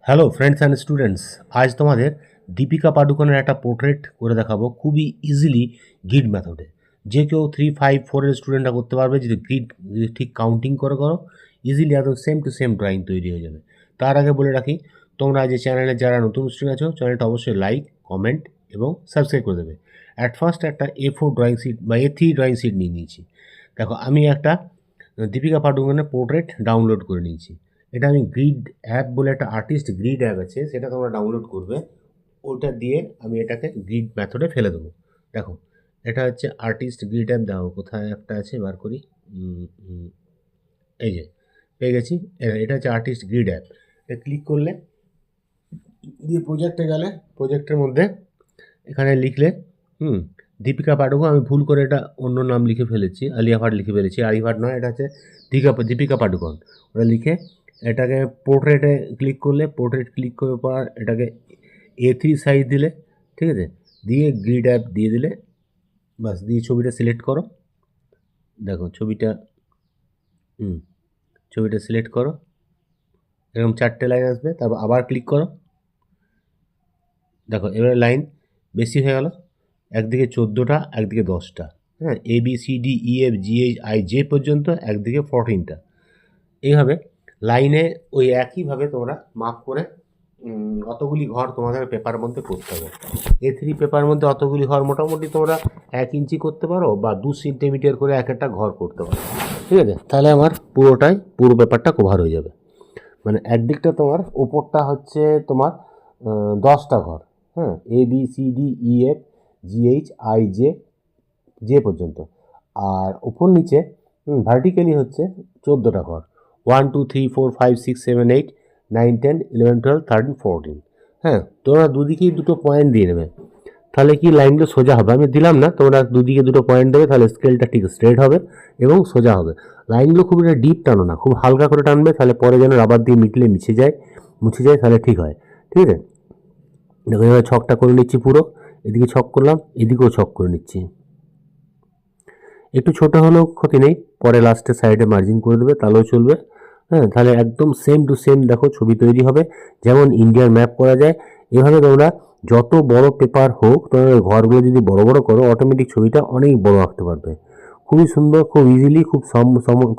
Hello friends and students, আজ তোমাদের দীপিকা পাডুকোনের একটা পোর্ট্রেট করে দেখাবো খুবই ইজিলি গ্রিড মেথডে। যে কেউ 3, 5, 4 স্টুডেন্টরা করতে পারবে যদি গ্রিড ঠিক কাউন্টিং করো ইজিলি একদম সেম টু সেম ড্রয়িং তৈরি হয়ে যাবে। তার আগে বলে রাখি, তোমরা যে চ্যানেলে যারা নতুন স্টুডেন্ট আছো চ্যানেলটা অবশ্যই লাইক, কমেন্ট এবং সাবস্ক্রাইব করে দেবে। অ্যাট ফার্স্ট একটা A4 ড্রয়িং শিট বা A3 ড্রয়িং শিট নিয়ে নিয়েছি। দেখো, আমি একটা দীপিকা পাডুকোনের পোর্ট্রেট ডাউনলোড করে নিয়েছি। এটা আমি গ্রিড অ্যাপ বলে একটা আর্টিস্ট গ্রিড অ্যাপ আছে, সেটা তোমরা ডাউনলোড করবে। ওটা দিয়ে আমি এটাকে গ্রিড মেথডে ফেলে দেবো। দেখো, এটা হচ্ছে আর্টিস্ট গ্রিড অ্যাপ। দেখো কোথায় একটা আছে, বার করি। এই যে পেয়ে গেছি। এটা হচ্ছে আর্টিস্ট গ্রিড অ্যাপ। এটা ক্লিক করলে দিয়ে প্রজেক্টে গেলে প্রজেক্টের মধ্যে এখানে লিখলে দীপিকা পাডুকোন, আমি ভুল করে এটা অন্য নাম লিখে ফেলেছি, আলিয়া ভাট লিখে ফেলেছি। আলিয়া ভাট নয়, এটা হচ্ছে দীপিকা পাডুকোন। ওটা লিখে এটাকে পোর্ট্রেটে ক্লিক করলে, পোর্ট্রেট ক্লিক করার পর এটাকে A3 সাইজ দিলে, ঠিক আছে, দিয়ে গ্রিড অ্যাপ দিয়ে দিলে বাস, দিয়ে ছবিটা সিলেক্ট করো। দেখো ছবিটা সিলেক্ট করো, এরকম 4টে লাইন আসবে। তারপর আবার ক্লিক করো। দেখো এবারে লাইন বেশি হয়ে গেল, একদিকে 14টা, একদিকে 10টা। হ্যাঁ, ABCDEFGHIJ পর্যন্ত, একদিকে 14টা। এইভাবে লাইনে ওই একইভাবে তোমরা মাপ করে অতগুলি ঘর তোমাদের পেপার মধ্যে করতে হবে। A3 পেপার মধ্যে অতগুলি ঘর মোটামুটি তোমরা 1 ইঞ্চি করতে পারো বা 2 সেন্টিমিটার করে এক একটা ঘর করতে পারো, ঠিক আছে। তাহলে আমার পুরো পেপারটা কভার হয়ে যাবে। মানে একদিকটা তোমার উপরটা হচ্ছে তোমার 10টা ঘর। হ্যাঁ, ABCDEFGHIJ পর্যন্ত। আর উপর নিচে ভার্টিক্যালি হচ্ছে 14টা ঘর। 1 2 3 4 5 6 7 8 9 10 11 12 13 14। হ্যাঁ, তোমরা দুদিকেই দুটো পয়েন্ট দিয়ে নেবে, তাহলে কি লাইনগুলো সোজা হবে। আমি দিলাম না, তোমরা দুদিকে দুটো পয়েন্ট দেবে, তাহলে স্কেলটা ঠিক স্ট্রেট হবে এবং সোজা হবে। লাইনগুলো খুব একটা ডিপ টানো না, খুব হালকা করে টানবে, তাহলে পরে যেন রাবার দিয়ে মুছে যায়, তাহলে ঠিক হয়। ঠিক আছে, দেখো এবার ছকটা করে নিচ্ছি পুরো। এদিকে ছক করলাম, এদিকেও ছক করে নিচ্ছি। একটু ছোট হলেও ক্ষতি নেই, পরে লাস্টে সাইডে মার্জিন করে দেবে, তাহলেও চলবে। হ্যাঁ, তাহলে একদম সেম টু সেম দেখো ছবি তৈরি হবে, যেমন ইন্ডিয়ার ম্যাপ করা যায়। এভাবে তোমরা যত বড় পেপার হোক, তোমরা ঘরগুলো যদি বড় বড় করো, অটোমেটিক ছবিটা অনেক বড় আঁকতে পারবে। খুবই সুন্দর, খুব ইজিলি, খুব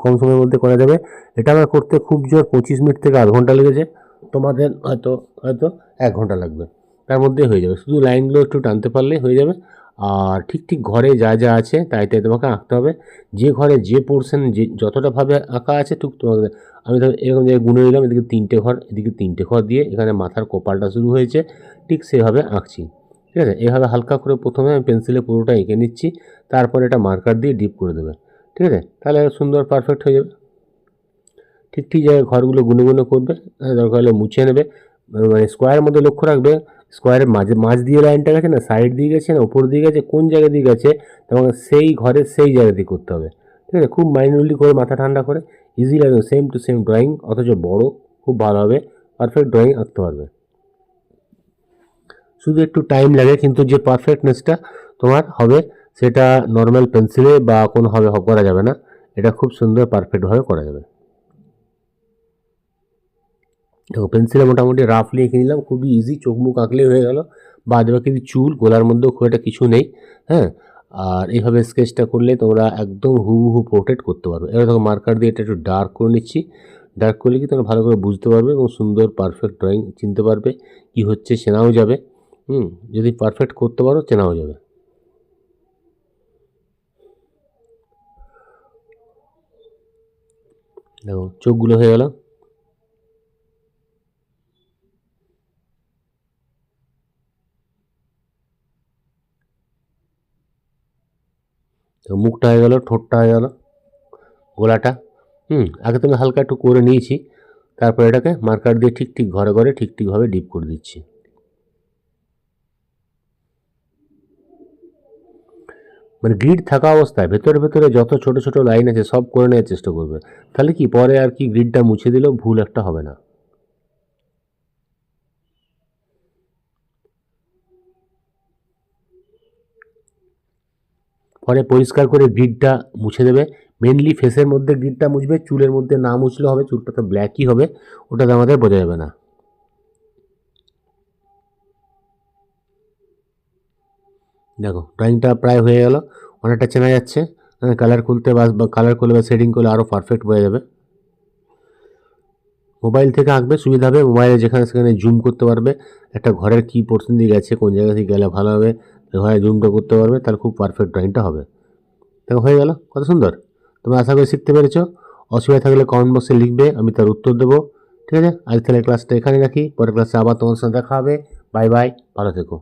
কম সময়ের মধ্যে করা যাবে। এটা আমার করতে খুব জোর 25 মিনিট থেকে আধ ঘন্টা লেগেছে। তোমাদের হয়তো হয়তো 1 ঘন্টা লাগবে, তার মধ্যে হয়ে যাবে। শুধু লাইনগুলো একটু টানতে পারলেই হয়ে যাবে। আর ঠিক ঘরে যা যা আছে তাই তোমাকে আঁকতে হবে। যে ঘরে যে পোর্শন যে যতটা ভাবে আঁকা আছে ঠিক তোমাকে, আমি ধর এরকম জায়গায় গুনে নিলাম, এদিকে 3টে ঘর, এদিকে 3টে ঘর দিয়ে এখানে মাথার কপালটা শুরু হয়েছে, ঠিক সেভাবে আঁকছি। ঠিক আছে, এভাবে হালকা করে প্রথমে আমি পেন্সিলে পুরোটা এঁকে নিচ্ছি, তারপর এটা মার্কার দিয়ে ডিপ করে দেবে। ঠিক আছে, তাহলে সুন্দর পারফেক্ট হয়ে যাবে। ঠিক জায়গায় ঘরগুলো গুনে গুনে করবে, দরকার হলে মুছে নেবে। মানে স্কোয়ারের মধ্যে লক্ষ্য রাখবে, স্কোয়ারের মাঝ দিয়ে লাইনটা গেছে না, সাইড দিয়ে গেছে না, উপর দিয়ে গেছে, কোন জায়গা দিয়ে গেছে তোমাকে সেই ঘরের সেই জায়গা দিয়ে করতে হবে। ঠিক আছে, খুব মাইনুরলি করে, মাথা ঠান্ডা করে, ইজিলি একদম সেম টু সেম ড্রয়িং, অথচ বড়, খুব ভালোভাবে পারফেক্ট ড্রয়িং আঁকতে পারবে। শুধু একটু টাইম লাগে, কিন্তু যে পারফেক্টনেসটা তোমার হবে সেটা নর্মাল পেন্সিলে বা কোনোভাবে করা যাবে না। এটা খুব সুন্দর পারফেক্টভাবে করা যাবে। দেখো পেন্সিলে মোটামুটি রাফলি এঁকে নিলাম, খুবই ইজি, চোখ মুখ আঁকলেই হয়ে গেল। বাদ বাকি চুল গোলার মধ্যেও খুব একটা কিছু নেই। হ্যাঁ, আর এইভাবে স্কেচটা করলে তোমরা একদম হুবহু পোর্ট্রেট করতে পারবে। এবার দেখো মার্কার দিয়ে এটা একটু ডার্ক করে নিচ্ছি। ডার্ক করলে কি তোমরা ভালো করে বুঝতে পারবে এবং সুন্দর পারফেক্ট ড্রয়িং চিনতে পারবে, কি হচ্ছে চেনাও যাবে। যদি পারফেক্ট করতে পারো চেনাও যাবে। দেখো চোখগুলো হয়ে গেল। মুখটা হয়ে গেল, ঠোঁটটা হয়ে গেল, গলাটা। আগে তুমি হালকা একটু করে নিয়েছি, তারপর এটাকে মার্কার দিয়ে ঠিক ঘরে ঘরে ঠিকভাবে ডিপ করে দিচ্ছি। মানে গ্রিড থাকা অবস্থায় ভেতরে যত ছোট ছোট লাইন আছে সব করে নেওয়ার চেষ্টা করবে, তাহলে কি পরে আর কি গ্রিডটা মুছে দিলেও ভুল একটা হবে না। পরে পরিষ্কার করে গ্রিডটা মুছে দেবে। মেনলি ফেসের মধ্যে গ্রিডটা মুছবে, চুলের মধ্যে না মুছলে হবে, চুলটা তো ব্ল্যাকই হবে, ওটাতে আমাদের বোঝা যাবে না। দেখো ড্রয়িংটা প্রায় হয়ে গেল, অনেকটা চেনা যাচ্ছে। কালার খুলতে বা কালার করলে বা শেডিং করলে আরও পারফেক্ট হয়ে যাবে। মোবাইল থেকে আঁকবে সুবিধা হবে, মোবাইলে যেখানে সেখানে জুম করতে পারবে, একটা ঘরের কী পোর্শন দিয়ে গেছে, কোন জায়গা থেকে গেলে ভালো হবে, ঘরে জুমটা করতে পারবে, তাহলে খুব পারফেক্ট ড্রয়িংটা হবে। দেখো হয়ে গেল, কত সুন্দর। তোমরা আশা করি শিখতে পেরেছো। অসুবিধা থাকলে কমেন্ট বক্সে লিখবে, আমি তার উত্তর দেবো। ঠিক আছে, আজ তাহলে ক্লাসটা এখানে রাখি, পরের ক্লাসে আবার তোমার সাথে দেখা হবে। বাই বাই, ভালো থেকো।